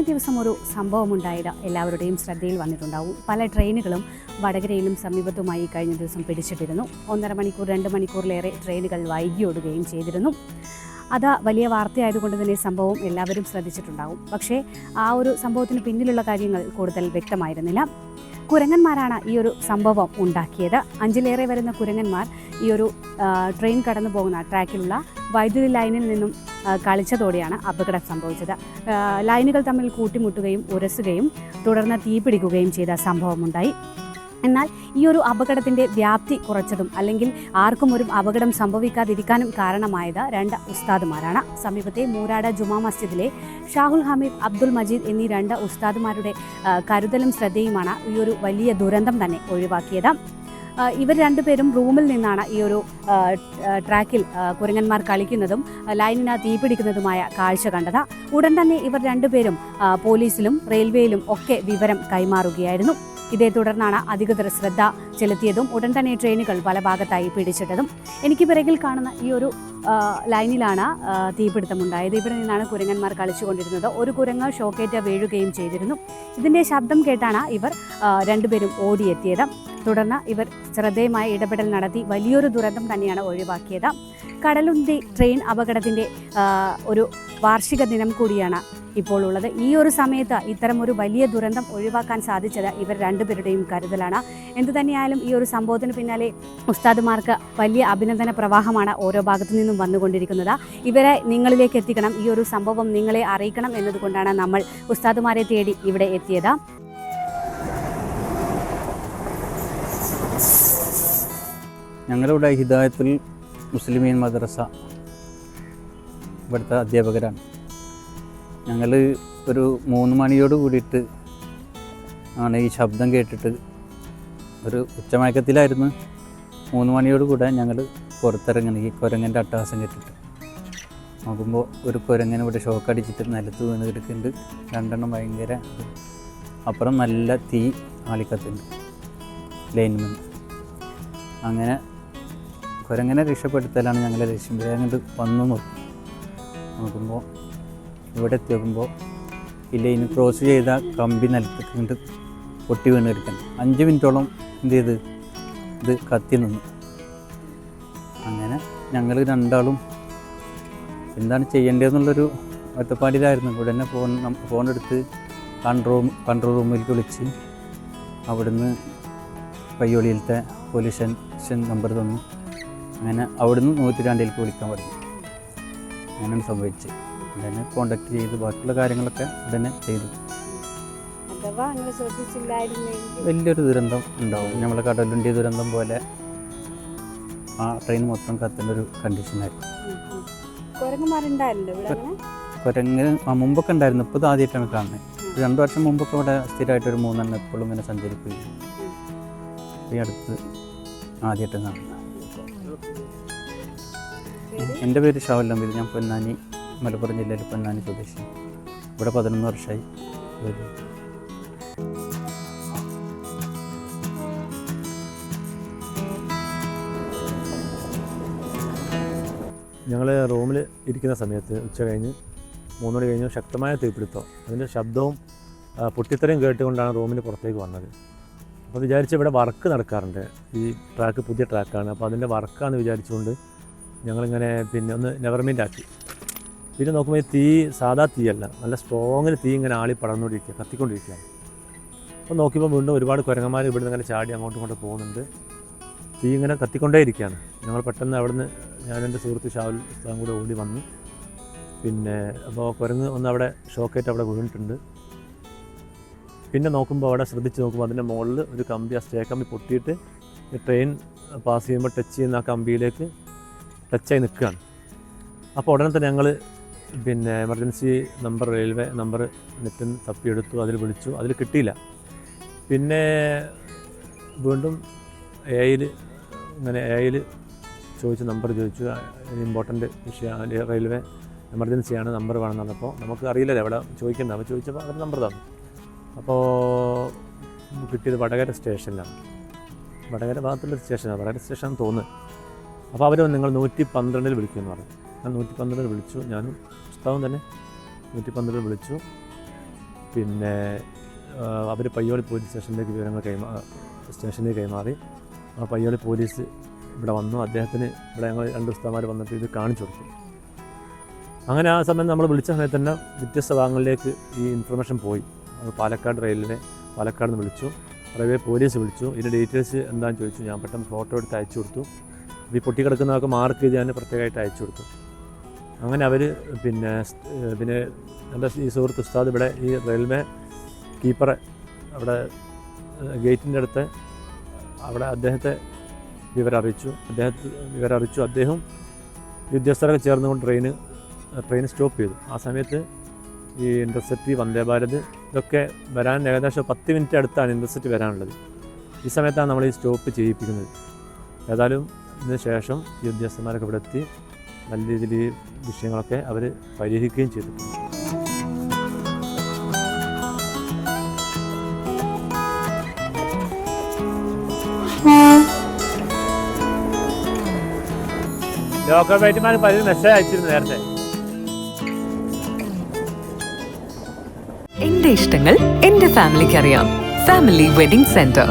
ദിവസം ഒരു സംഭവമുണ്ടായത് എല്ലാവരുടെയും ശ്രദ്ധയിൽ വന്നിട്ടുണ്ടാവും. പല ട്രെയിനുകളും വടകരയിലും സമീപത്തുമായി കഴിഞ്ഞ ദിവസം പിടിച്ചിട്ടിരുന്നു. 1.5 മണിക്കൂർ 2 മണിക്കൂറിലേറെ ട്രെയിനുകൾ വൈകിയോടുകയും ചെയ്തിരുന്നു. അത് വലിയ വാർത്തയായതുകൊണ്ട് തന്നെ സംഭവം എല്ലാവരും ശ്രദ്ധിച്ചിട്ടുണ്ടാകും. പക്ഷേ ആ ഒരു സംഭവത്തിന് പിന്നിലുള്ള കാര്യങ്ങൾ കൂടുതൽ വ്യക്തമായിരുന്നില്ല. കുരങ്ങന്മാരാണ് ഈ ഒരു സംഭവം ഉണ്ടാക്കിയത്. 5ലേറെ വരുന്ന കുരങ്ങന്മാർ ഈ ഒരു ട്രെയിൻ കടന്നു പോകുന്ന ട്രാക്കിലുള്ള വൈദ്യുതി ലൈനിൽ നിന്നും കളിച്ചതോടെയാണ് അപകടം സംഭവിച്ചത്. ലൈനുകൾ തമ്മിൽ കൂട്ടിമുട്ടുകയും ഉരസുകയും തുടർന്ന് തീപിടിക്കുകയും ചെയ്ത സംഭവമുണ്ടായി. എന്നാൽ ഈ ഒരു അപകടത്തിൻ്റെ വ്യാപ്തി കുറച്ചതും അല്ലെങ്കിൽ ആർക്കും ഒരു അപകടം സംഭവിക്കാതിരിക്കാനും കാരണമായത് 2 ഉസ്താദുമാരാണ്. സമീപത്തെ മൂരാട് ജുമാ മസ്ജിദിലെ ഷാഹുൽ ഹമീദ്, അബ്ദുൽ മജീദ് എന്നീ 2 ഉസ്താദുമാരുടെ കരുതലും ശ്രദ്ധയുമാണ് ഈ ഒരു വലിയ ദുരന്തം തന്നെ ഒഴിവാക്കിയത്. ഇവർ 2 പേരും റൂമിൽ നിന്നാണ് ഈ ഒരു ട്രാക്കിൽ കുരങ്ങന്മാർ കളിക്കുന്നതും ലൈനിന് തീപിടിക്കുന്നതുമായ കാഴ്ച കണ്ടത്. ഉടൻ തന്നെ ഇവർ 2 പേരും പോലീസിലും റെയിൽവേയിലും ഒക്കെ വിവരം കൈമാറുകയായിരുന്നു. ഇതേ തുടർന്നാണ് അധികൃതർ ശ്രദ്ധ ചെലുത്തിയതും ഉടൻ തന്നെ ട്രെയിനുകൾ പല ഭാഗത്തായി പിടിച്ചിട്ടതും. എനിക്ക് പിറകിൽ കാണുന്ന ഈ ഒരു ലൈനിലാണ് തീപിടുത്തമുണ്ടായത്. ഇവിടെ നിന്നാണ് കുരങ്ങന്മാർ കളിച്ചുകൊണ്ടിരുന്നത്. ഒരു കുരങ്ങ് ഷോക്കേറ്റ് വീഴുകയും ചെയ്തിരുന്നു. ഇതിൻ്റെ ശബ്ദം കേട്ടാണ് ഇവർ 2 പേരും ഓടിയെത്തിയത്. തുടർന്ന് ഇവർ ശ്രദ്ധേയമായ ഇടപെടൽ നടത്തി വലിയൊരു ദുരന്തം തന്നെയാണ് ഒഴിവാക്കിയത്. കടലുന്തി ട്രെയിൻ അപകടത്തിൻ്റെ ഒരു വാർഷിക ദിനം കൂടിയാണ് ഇപ്പോൾ ഉള്ളത്. ഈ ഒരു സമയത്ത് ഇത്തരം ഒരു വലിയ ദുരന്തം ഒഴിവാക്കാൻ സാധിച്ചത് ഇവർ 2 പേരുടെയും കരുതലാണ്. എന്തുതന്നെയായാലും ഈ ഒരു സംഭവത്തിന് പിന്നാലെ ഉസ്താദുമാർക്ക് വലിയ അഭിനന്ദന പ്രവാഹമാണ് ഓരോ ഭാഗത്തു നിന്നും വന്നുകൊണ്ടിരിക്കുന്നത്. ഇവരെ നിങ്ങളിലേക്ക് എത്തിക്കണം, ഈ ഒരു സംഭവം നിങ്ങളെ അറിയിക്കണം എന്നതുകൊണ്ടാണ് നമ്മൾ ഉസ്താദുമാരെ തേടി ഇവിടെ എത്തിയത്. ഞങ്ങളിവിടെ ഹിദായത്തുൽ മുസ്ലിമീൻ മദ്രസ ഇവിടുത്തെ അധ്യാപകരാണ്. ഞങ്ങൾ ഒരു 3 മണിയോട് കൂടിയിട്ട് ആണ് ഈ ശബ്ദം കേട്ടിട്ട്, ഒരു ഉച്ചമയക്കത്തിലായിരുന്നു. 3 മണിയോട് കൂടെ ഞങ്ങൾ പുറത്തിറങ്ങണം ഈ കുരങ്ങൻ്റെ അട്ടഹാസം കേട്ടിട്ട്. നോക്കുമ്പോൾ ഒരു കുരങ്ങനെ ഇവിടെ ഷോക്ക് അടിച്ചിട്ട് നിലത്ത് വീണ് കിടക്കുന്നുണ്ട്. 2 എണ്ണം ഭയങ്കര, അപ്പുറം നല്ല തീ ആളിക്കത്തുണ്ട് ലൈനിൽ നിന്ന്. അങ്ങനെ കുരങ്ങനെ രക്ഷപ്പെടുത്തലാണ് ഞങ്ങളെ ലക്ഷ്യം. അങ്ങോട്ട് വന്നു നോക്കുമ്പോൾ ഇവിടെ എത്തി നോക്കുമ്പോൾ ഈ ലൈന് ക്രോസ് ചെയ്ത കമ്പി നിലത്ത് പൊട്ടി വീണ് കിടക്കണം. 5 മിനിറ്റോളം എന്ത് ചെയ്ത് ഇത് കത്തി നിന്നു. അങ്ങനെ ഞങ്ങൾ 2 ആളും എന്താണ് ചെയ്യേണ്ടതെന്നുള്ളൊരു ഒറ്റപ്പാടിലായിരുന്നു. ഉടനെ ഫോണെടുത്ത് കൺട്രോൾ റൂമിലേക്ക് വിളിച്ച് അവിടുന്ന് പയ്യോളിയിലത്തെ പോലീസ് സ്റ്റേഷൻ നമ്പർ തന്നു. അങ്ങനെ അവിടുന്ന് 102ലേക്ക് വിളിക്കാൻ പറഞ്ഞു. അങ്ങനെയാണ് സംഭവിച്ചത്. ഉടനെ കോണ്ടാക്ട് ചെയ്ത് ബാക്കിയുള്ള കാര്യങ്ങളൊക്കെ ഉടനെ ചെയ്തു. വലിയൊരു ദുരന്തം ഉണ്ടാവും. നമ്മളെ കടലുണ്ടി ദുരന്തം പോലെ ആ ട്രെയിൻ മൊത്തം കത്തേണ്ട ഒരു കണ്ടീഷനായിരുന്നു. കുരങ്ങ് മുമ്പൊക്കെ ഉണ്ടായിരുന്നു, ഇപ്പോൾ ഇത് ആദ്യമായിട്ടാണ് കാണുന്നത്. 2 വർഷം മുമ്പൊക്കെ ഇവിടെ സ്ഥിരമായിട്ടൊരു 3 എണ്ണം എപ്പോഴും ഇങ്ങനെ സഞ്ചരിക്കുകയും ഈ അടുത്ത് ആദ്യമായിട്ട് കാണുന്നത്. എൻ്റെ പേര് ഷാഹുൽ ഹമീദ്. ഞാൻ പൊന്നാനി, മലപ്പുറം ജില്ലയിൽ പൊന്നാനി സ്വദേശി. ഇവിടെ 11 വർഷമായി. ഞങ്ങൾ റൂമിൽ ഇരിക്കുന്ന സമയത്ത് ഉച്ച കഴിഞ്ഞ് 3 മണി കഴിഞ്ഞ് ശക്തമായ തീപിടുത്തം, അതിൻ്റെ ശബ്ദവും പൊട്ടിത്തെറിയും കേട്ടുകൊണ്ടാണ് റൂമിന് പുറത്തേക്ക് വന്നത്. അപ്പോൾ വിചാരിച്ച് ഇവിടെ വർക്ക് നടക്കാറുണ്ട്, ഈ ട്രാക്ക് പുതിയ ട്രാക്കാണ്, അപ്പോൾ അതിൻ്റെ വർക്കാണെന്ന് വിചാരിച്ചുകൊണ്ട് ഞങ്ങളിങ്ങനെ പിന്നെ ഒന്ന് നെവർമെൻ്റ് ആക്കി. പിന്നെ നോക്കുമ്പോൾ ഈ തീ സാധാ തീയല്ല, നല്ല സ്ട്രോങ്ങിൽ തീ ഇങ്ങനെ ആളി പടർന്നുകൊണ്ടിരിക്കുക, കത്തിക്കൊണ്ടിരിക്കുകയാണ്. അപ്പോൾ നോക്കിയപ്പോൾ വീണ്ടും ഒരുപാട് കുരങ്ങന്മാർ ഇവിടുന്ന് ഇങ്ങനെ ചാടി അങ്ങോട്ടും ഇങ്ങോട്ട് പോകുന്നുണ്ട്. തീ ഇങ്ങനെ കത്തിക്കൊണ്ടേ ഇരിക്കുകയാണ്. ഞങ്ങൾ പെട്ടെന്ന് അവിടുന്ന് ഞാനെൻ്റെ സുഹൃത്ത് ഷാഹുൽ ഉസ്താദും കൂടെ ഓടി വന്നു. പിന്നെ അപ്പോൾ കുരങ്ങ് ഒന്ന് അവിടെ ഷോക്കേറ്റ് അവിടെ വീണിട്ടുണ്ട്. പിന്നെ നോക്കുമ്പോൾ അവിടെ ശ്രദ്ധിച്ച് നോക്കുമ്പോൾ അതിൻ്റെ മുകളിൽ ഒരു കമ്പി, ആ സ്റ്റേ കമ്പി പൊട്ടിയിട്ട് ട്രെയിൻ പാസ് ചെയ്യുമ്പോൾ ടച്ച് ചെയ്യുന്ന ആ കമ്പിയിലേക്ക് ടച്ചായി നിൽക്കുകയാണ്. അപ്പോൾ ഉടനെ തന്നെ ഞങ്ങൾ പിന്നെ എമർജൻസി നമ്പർ, റെയിൽവേ നമ്പർ നെറ്റിൽ നിന്ന് തപ്പിയെടുത്തു. അതിൽ വിളിച്ചു, അതിൽ കിട്ടിയില്ല. പിന്നെ വീണ്ടും എയിൽ ചോദിച്ചു, നമ്പർ ചോദിച്ചു. ഇമ്പോർട്ടൻ്റ് വിഷയം, റെയിൽവേ എമർജൻസിയാണ്, നമ്പർ വേണമെന്ന് പറഞ്ഞപ്പോൾ നമുക്ക് അറിയില്ലല്ലോ എവിടെ ചോദിക്കേണ്ട. അപ്പോൾ ചോദിച്ചപ്പോൾ അവർ നമ്പർ തന്നു. അപ്പോൾ കിട്ടിയത് വടകര സ്റ്റേഷനിലാണ്. വടകര ഭാഗത്തുള്ള സ്റ്റേഷനാണ്, വടകര സ്റ്റേഷൻ തോന്നുന്നു. അപ്പോൾ അവർ നിങ്ങൾ 112 വിളിക്കുമെന്ന് പറഞ്ഞു. ഞാൻ 112 വിളിച്ചു. ഞാനും ഉസ്താദും തന്നെ 112 വിളിച്ചു. പിന്നെ അവർ പയ്യോളി പോലീസ് സ്റ്റേഷനിലേക്ക് വിവരങ്ങൾ കൈമാറി. ആ പയ്യോളി പോലീസ് ഇവിടെ വന്നു. അദ്ദേഹത്തിന് ഇവിടെ ഞങ്ങൾ 2 ഉസ്താദന്മാർ വന്നിട്ട് ഇത് കാണിച്ചു കൊടുത്തു. അങ്ങനെ ആ സമയം നമ്മൾ വിളിച്ച സമയത്ത് തന്നെ വ്യത്യസ്ത ഭാഗങ്ങളിലേക്ക് ഈ ഇൻഫർമേഷൻ പോയി. അത് പാലക്കാട് നിന്ന് വിളിച്ചു, റെയിൽവേ പോലീസ് വിളിച്ചു. ഇതിൻ്റെ ഡീറ്റെയിൽസ് എന്താണെന്ന് ചോദിച്ചു. ഞാൻ പെട്ടെന്ന് ഫോട്ടോ എടുത്ത് അയച്ചു കൊടുത്തു. ഈ പൊട്ടിക്കിടക്കുന്നതൊക്കെ മാർക്ക് ചെയ്ത് ഞാൻ പ്രത്യേകമായിട്ട് അയച്ചു കൊടുത്തു. അങ്ങനെ അവർ പിന്നെ എൻ്റെ ഈ സുഹൃത്ത് ഉസ്താദ് ഇവിടെ ഈ റെയിൽവേ കീപ്പറെ അവിടെ ഗേറ്റിൻ്റെ അടുത്ത് അവിടെ അദ്ദേഹത്തെ വിവരം അറിയിച്ചു. അദ്ദേഹം ഉദ്യോഗസ്ഥരൊക്കെ ചേർന്നുകൊണ്ട് ട്രെയിൻ സ്റ്റോപ്പ് ചെയ്തു. ആ സമയത്ത് ഈ ഇൻ്റർസിറ്റി, വന്ദേ ഭാരത് ഇതൊക്കെ വരാൻ ഏകദേശം 10 മിനിറ്റ് അടുത്താണ് ഇൻ്റർസിറ്റി വരാനുള്ളത്. ഈ സമയത്താണ് നമ്മൾ ഈ സ്റ്റോപ്പ് ചെയ്യിപ്പിക്കുന്നത്. ഏതായാലും ഇതിന് ശേഷം ഈ ഉദ്യോഗസ്ഥന്മാരൊക്കെ ഇവിടെ എത്തി നല്ല രീതിയിൽ ഈ വിഷയങ്ങളൊക്കെ അവർ പരിഹരിക്കുകയും ചെയ്തു. ലോക്കൽ വൈദ്യന്മാർ പലരും മെസ്സേജ് അയച്ചിരുന്നു നേരത്തെ. എന്റെ ഇഷ്ടങ്ങൾ എന്റെ ഫാമിലിക്ക് അറിയാം. Family wedding centre.